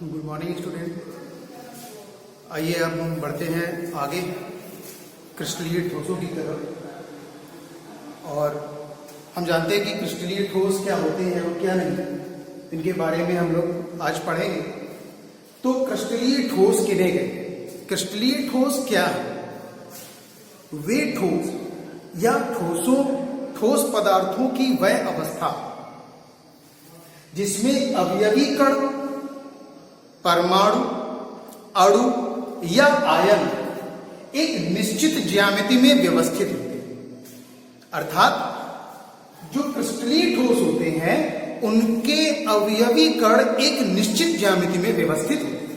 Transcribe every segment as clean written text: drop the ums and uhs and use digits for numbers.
Good morning student. आइए अब हम बढ़ते हैं आगे क्रिस्टलीय ठोसों की तरफ। और हम जानते हैं कि क्रिस्टलीय ठोस क्या होते हैं और क्या नहीं, इनके बारे में हम लोग आज पढ़ेंगे। तो क्रिस्टलीय ठोस किन्हें कहते हैं? क्रिस्टलीय ठोस क्या है? वे ठोस या ठोस पदार्थों की वह अवस्था जिसमें अवयवी कण, परमाणु, अणु या आयन एक निश्चित ज्यामिति में व्यवस्थित होते हैं। अर्थात जो क्रिस्टलीय ठोस होते हैं उनके अवयवी कण एक निश्चित ज्यामिति में व्यवस्थित होते हैं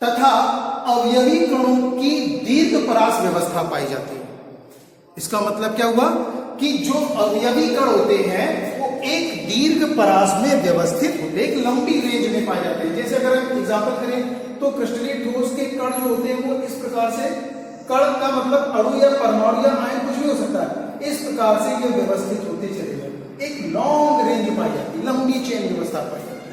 तथा अवयवी कणों की दीर्घ परास व्यवस्था पाई जाती है। इसका मतलब क्या हुआ कि जो अवयवी कण होते हैं वो एक दीर्घ परास में व्यवस्थित होते, एक लंबी रेंज में पाए जाते हैं। जैसे अगर हम एग्जांपल करें तो क्रिस्टलीय ठोस के कण जो होते हैं वो इस प्रकार से, कण का मतलब अणु या परमाणु या आयन कुछ भी हो सकता है, इस प्रकार से ये व्यवस्थित होते चले जाते, एक लॉन्ग रेंज पाई जाती है, लंबी चेन व्यवस्था पाई जाती है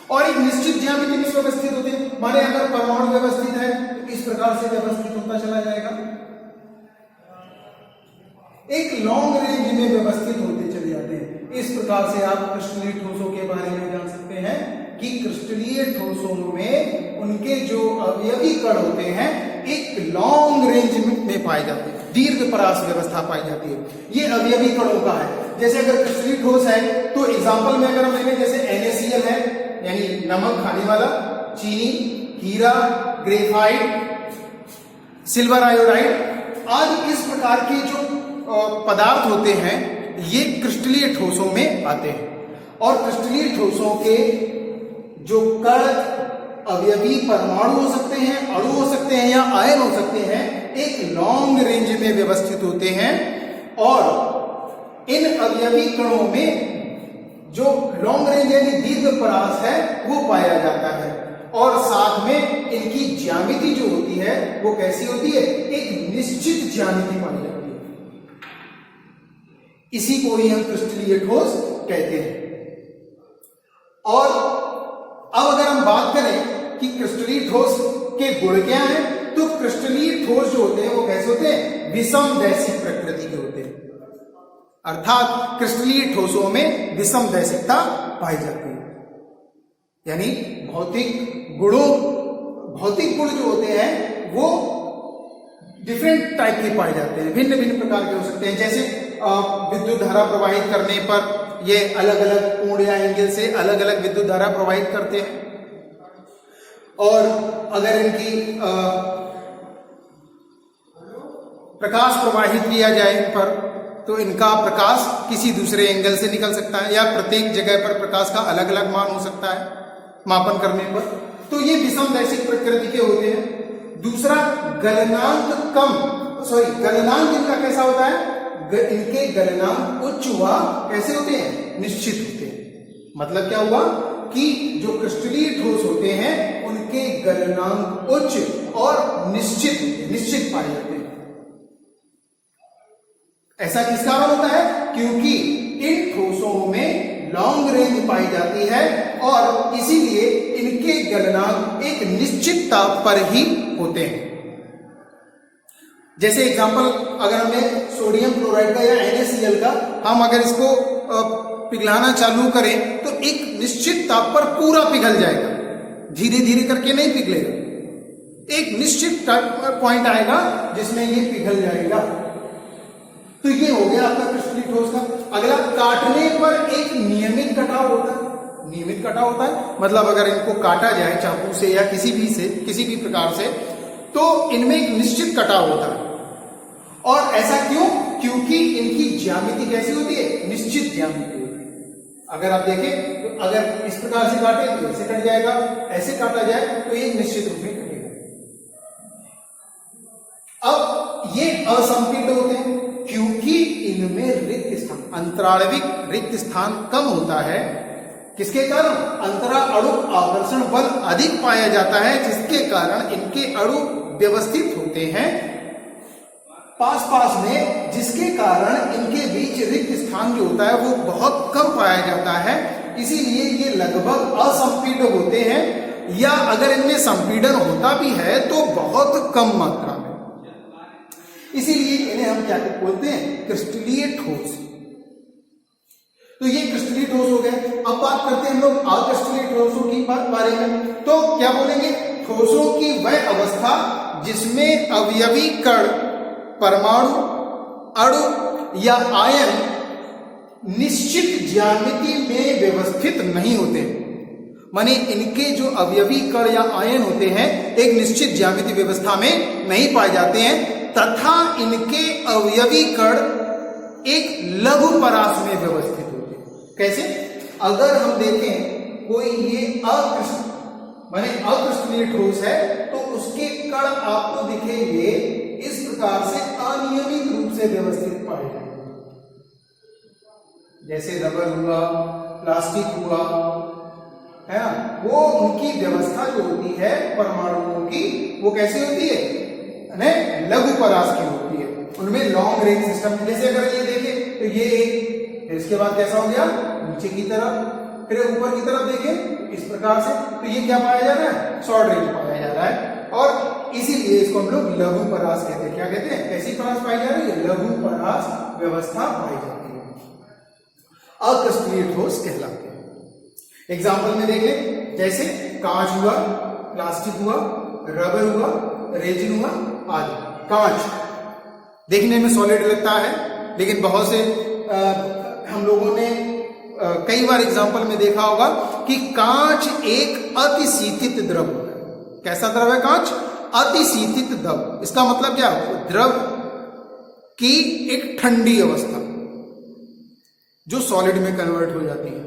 और एक निश्चित ज्यामिति में व्यवस्थित होते हैं। माने अगर परमाणु व्यवस्थित है तो इस प्रकार से व्यवस्थित होता चला जाएगा, एक लॉन्ग रेंज में व्यवस्थित होते चले जाते हैं। इस प्रकार से आप क्रिस्टलीय ठोसों के बारे में जान सकते हैं कि क्रिस्टलीय ठोसों में उनके जो अवयवी कण होते हैं एक लॉन्ग रेंज में पाए जाते हैं, दीर्घ परास व्यवस्था पाई जाती है। ये अवयवी कणों का है। जैसे अगर क्रिस्टलीय ठोस है तो एग्जांपल में अगर हम लेंगे, जैसे NaCl है यानी नमक खाने वाला, चीनी, हीरा, ग्रेफाइट, सिल्वर आयोडाइड आदि इस प्रकार के जो पदार्थ होते हैं ये क्रिस्टलीय ठोसों में आते हैं। और क्रिस्टलीय ठोसों के जो कण अवयवी परमाणु हो सकते हैं, अणु हो सकते हैं या आयन हो सकते हैं, एक लॉन्ग रेंज में व्यवस्थित होते हैं और इन अवयवी कणों में जो लॉन्ग रेंज यानी दीर्घ परास है वो पाया जाता है। और साथ में इनकी ज्यामिति जो होती है वो कैसी होती है? एक निश्चित ज्यामिति पाई जाती है। इसी को ही हम क्रिस्टलीय ठोस कहते हैं। और अब अगर हम बात करें कि क्रिस्टलीय ठोस के गुण क्या हैं, तो क्रिस्टलीय ठोस जो होते हैं वो कैसे होते हैं? विषमदैशिक प्रकृति के होते हैं। अर्थात क्रिस्टलीय ठोसों में विषमदैशिकता पाई जाती है, यानी भौतिक गुण जो होते हैं वो डिफरेंट टाइप के पाए जाते हैं, भिन्न भिन्न प्रकार के हो सकते हैं। जैसे विद्युत धारा प्रवाहित करने पर ये अलग अलग कोण या एंगल से अलग अलग विद्युत धारा प्रवाहित करते हैं। और अगर इनकी प्रकाश प्रवाहित किया जाए इन पर तो इनका प्रकाश किसी दूसरे एंगल से निकल सकता है या प्रत्येक जगह पर प्रकाश का अलग अलग मान हो सकता है मापन करने पर। तो ये विषमदैशिक प्रकृति के होते हैं। दूसरा, गलनांक इनका कैसा होता है? इनके गलनांक उच्च हुआ कैसे होते हैं? निश्चित होते हैं। मतलब क्या हुआ कि जो क्रिस्टलीय ठोस होते हैं उनके गलनांक उच्च और निश्चित पाए जाते हैं। ऐसा किस कारण होता है? क्योंकि इन ठोसों में लॉन्ग रेंज पाई जाती है और इसीलिए इनके गलनांक एक निश्चित ताप पर ही होते हैं। जैसे एग्जांपल अगर हमें सोडियम क्लोराइड का या NaCl का हम अगर इसको पिघलाना चालू करें तो एक निश्चित ताप पर पूरा पिघल जाएगा, धीरे धीरे करके नहीं पिघलेगा। एक निश्चित पॉइंट आएगा जिसमें ये पिघल जाएगा। तो ये हो गया आपका क्रिस्टलीय ठोस का। अगला, काटने पर एक नियमित कटाव होता है। नियमित कटाव होता है मतलब अगर इनको काटा जाए चाकू से या किसी भी प्रकार से तो इनमें एक निश्चित कटाव होता है। और ऐसा क्यों? क्योंकि इनकी ज्यामिति कैसी होती है? निश्चित ज्यामिति होती है। अगर आप देखें तो अगर इस प्रकार से काटे तो ऐसे कट जाएगा, ऐसे काटा जाए तो ये निश्चित रूप में कटेगा। अब ये असंपीड्य होते हैं क्योंकि इनमें रिक्त स्थान, अंतराणविक रिक्त स्थान कम होता है। किसके कारण? अंतरा अणु आकर्षण बल अधिक पाया जाता है, जिसके कारण इनके अणु व्यवस्थित होते हैं पास पास में, जिसके कारण इनके बीच रिक्त स्थान जो होता है वो बहुत कम पाया जाता है। इसीलिए ये लगभग असंपीडक होते हैं, या अगर इनमें संपीडन होता भी है तो बहुत कम मात्रा में। इसीलिए इन्हें हम क्या बोलते हैं, क्रिस्टलीय ठोस। तो ये क्रिस्टलीय ठोस हो गए। अब बात करते हैं हम लोग अक्रिस्टलीय ठोसों की बारे में। तो क्या बोलेंगे, ठोसों की वह अवस्था जिसमें अवयवी कण, परमाणु, अणु या आयन निश्चित ज्यामिति में व्यवस्थित नहीं होते। माने इनके जो अवयवी कण या आयन होते हैं एक निश्चित ज्यामिति व्यवस्था में नहीं पाए जाते हैं, तथा इनके अवयवी कण एक लघु परास में व्यवस्थित होते हैं। कैसे? अगर हम देखें कोई ये अक्रिस्टलीय ठोस है तो उसके कण आपको दिखेंगे इस प्रकार से अनियमित रूप से व्यवस्थित पाए जाएंगे। जैसे रबर हुआ, प्लास्टिक हुआ, है ना, वो उनकी व्यवस्था जो होती है परमाणुओं की, वो कैसे होती है, लघु परास की होती है। उनमें लॉन्ग रेंज सिस्टम, जैसे अगर ये देखें तो ये एक, इसके बाद कैसा हो गया, नीचे की तरफ, फिर ऊपर की तरफ देखें इस प्रकार से, तो ये क्या पाया जा रहा है, शॉर्ट रेंज पाया जा रहा है। और इसीलिए इसको हम लोग लघु परास कहते हैं। क्या कहते हैं, कैसी परास पाई जा रही है, लघु परास व्यवस्था पाई जाती है, अक्रिस्टलीय ठोस कहलाते हैं। एग्जाम्पल में देख लें, जैसे कांच हुआ, प्लास्टिक हुआ, रबर हुआ, रेजिन हुआ आदि। कांच देखने में सॉलिड लगता है, लेकिन बहुत से हम लोगों ने कई बार एग्जाम्पल में देखा होगा कि कांच एक अतिशीतित द्रव है। कैसा द्रव है कांच, अतिशीतित द्रव। इसका मतलब क्या, द्रव की एक ठंडी अवस्था जो सॉलिड में कन्वर्ट हो जाती है।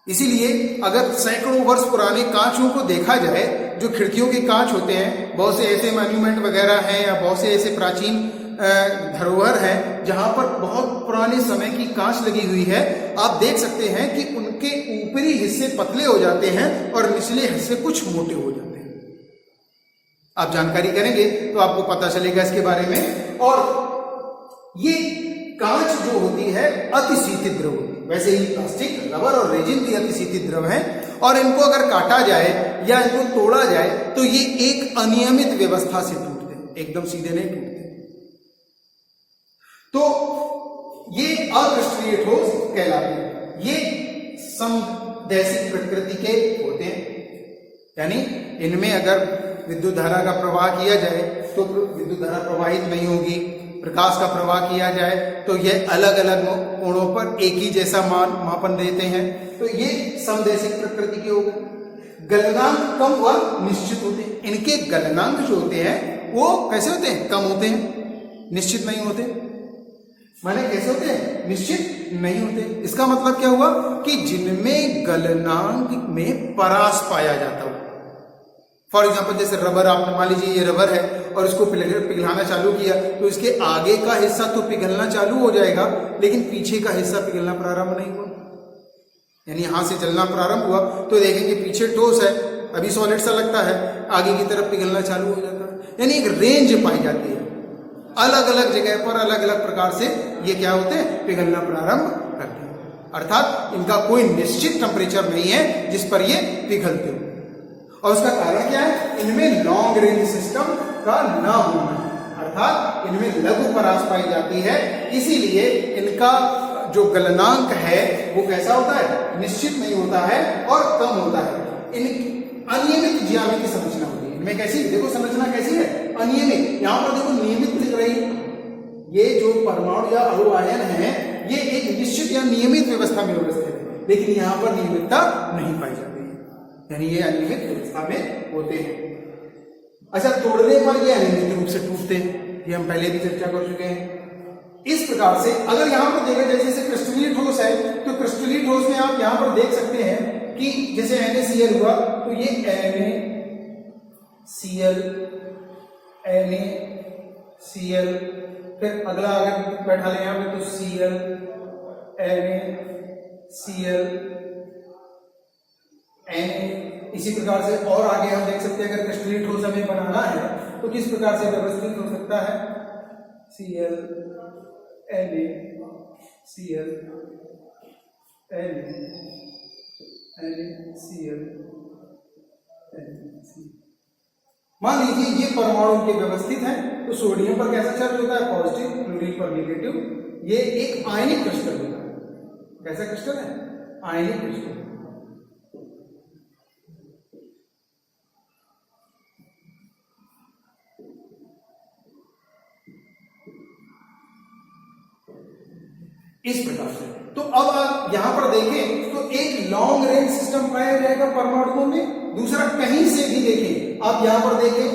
इसीलिए अगर सैकड़ों वर्ष पुराने कांचों को देखा जाए, जो खिड़कियों के कांच होते हैं, बहुत से ऐसे मॉन्यूमेंट वगैरह हैं या बहुत से ऐसे प्राचीन धरोहर हैं जहां पर बहुत पुराने समय की कांच लगी हुई है, आप देख सकते हैं कि उनके ऊपरी हिस्से पतले हो जाते हैं और निचले हिस्से कुछ मोटे हो जाते हैं। आप जानकारी करेंगे तो आपको पता चलेगा इसके बारे में। और ये कांच जो होती है अतिशीतित द्रव होती है, वैसे ही प्लास्टिक, रबर और रेजिन भी अतिशीतित द्रव हैं, और इनको अगर काटा जाए या इनको तोड़ा जाए तो ये एक अनियमित व्यवस्था से टूटते हैं, एकदम सीधे नहीं टूटते। तो ये अक्रिस्टलीय ठोस कहलाते हैं। ये समदैशिक प्रकृति के होते हैं, यानी इनमें अगर विद्युत धारा का प्रवाह किया जाए तो विद्युत धारा प्रवाहित नहीं होगी, प्रकाश का प्रवाह किया जाए तो यह अलग अलग कोणों पर एक ही जैसा मापन देते हैं। तो ये समदैशिक प्रकृति के हो गए। गलनांक कम व निश्चित होते हैं। इनके गलनांक जो होते हैं वो कैसे होते हैं, कम होते हैं, निश्चित नहीं होते। माने कैसे होते हैं, निश्चित नहीं होते। इसका मतलब क्या हुआ कि जिनमें गलनांक में परास पाया जाता हो। फॉर एग्जाम्पल जैसे रबर, आप मान लीजिए ये रबर है और इसको पिघलाना चालू किया तो इसके आगे का हिस्सा तो पिघलना चालू हो जाएगा, लेकिन पीछे का हिस्सा पिघलना प्रारंभ नहीं हुआ। यानी यहां से चलना प्रारंभ हुआ तो देखेंगे पीछे ठोस है, अभी सॉलिड सा लगता है, आगे की तरफ पिघलना चालू हो जाता है। यानी एक रेंज पाई जाती है, अलग अलग जगह पर अलग अलग प्रकार से ये क्या होते हैं, पिघलना प्रारंभ करते हैं। अर्थात इनका कोई निश्चित टेम्परेचर नहीं है जिस पर ये पिघलते हो। और उसका कारण क्या है, इनमें लॉन्ग रेंज सिस्टम का न होना, अर्थात इनमें लघु परास पाई जाती है। इसीलिए इनका जो गलनांक है वो कैसा होता है, निश्चित नहीं होता है और कम होता है। इन अनियमित ज्यामिति संरचना होती है इनमें। कैसी, देखो संरचना कैसी है, अनियमित। यहां पर देखो नियमित दिख रही, ये जो परमाणु या अणु आयन है ये एक निश्चित या नियमित व्यवस्था में व्यवस्थित है, लेकिन यहां पर नियमितता नहीं पाई जाती है, यानी ये अनियमित व्यवस्था में होते हैं। अच्छा, तोड़ने पर ये अनियमित रूप से टूटते हैं, ये हम पहले भी चर्चा कर चुके हैं। इस प्रकार से अगर यहां पर देखा जाए जैसे क्रिस्टलीय ठोस है तो क्रिस्टलीय ठोस में आप यहां पर देख सकते हैं कि जैसे NaCl हुआ तो ये NaCl, NaCl, फिर अगला अगर बैठा लें यहां पे तो Cl, NaCl, Na, इसी प्रकार से और आगे हम देख सकते हैं, अगर क्रिस्टलीय ठोस हमें बनाना है तो किस प्रकार से व्यवस्थित हो सकता है, Cl Na Cl Na NaCl NaCl। मान लीजिए ये परमाणु के व्यवस्थित हैं, तो सोडियम पर कैसा चार्ज होता है, पॉजिटिव, क्लोरीन पर नेगेटिव। ये एक आयनिक क्रिस्टल होता है। कैसा क्रिस्टल है, आयनिक क्रिस्टल। इस प्रकार से। तो अब आप यहां पर देखें तो एक लॉन्ग रेंज सिस्टम पाया जाएगा परमाणुओं में, दूसरा कहीं से भी देखें, आप यहां पर देखें,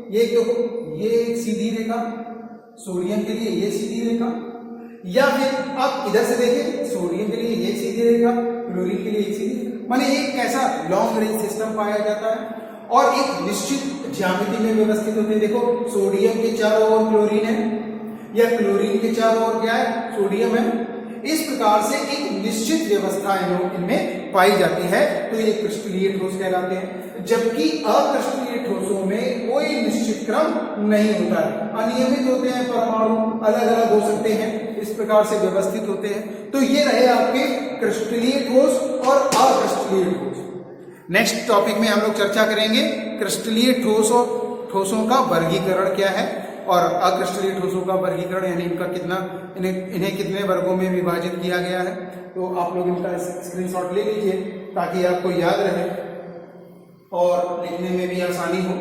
ये देखो, ये एक सीधी रेखा सोडियम के लिए, ये सीधी रेखा, या फिर आप इधर से देखें, सोडियम के लिए ये सीधी रेखा, क्लोरीन के लिए एक सीधी, माने एक कैसा लॉन्ग रेंज सिस्टम पाया जाता है और एक निश्चित ज्यामिति में व्यवस्थित होते हैं। देखो, सोडियम के चारों ओर क्लोरीन है या क्लोरीन के चारों ओर क्या है, सोडियम है। इस प्रकार से एक निश्चित व्यवस्था इनमें पाई जाती है, तो ये क्रिस्टलीय ठोस कहलाते हैं। जबकि अक्रिस्टलीय ठोसों में कोई निश्चित क्रम नहीं होता है, अनियमित होते हैं, परमाणु अलग अलग हो सकते हैं, इस प्रकार से व्यवस्थित होते हैं। तो ये रहे आपके क्रिस्टलीय ठोस और अक्रिस्टलीय ठोस। नेक्स्ट टॉपिक में हम लोग चर्चा करेंगे क्रिस्टलीय ठोसों का वर्गीकरण क्या है और अक्रिस्टलीय ठोसों का वर्गीकरण, यानी इनका इन्हें कितने वर्गों में विभाजित किया गया है। तो आप लोग इनका स्क्रीनशॉट ले लीजिए ताकि आपको याद रहे और लिखने में भी आसानी हो।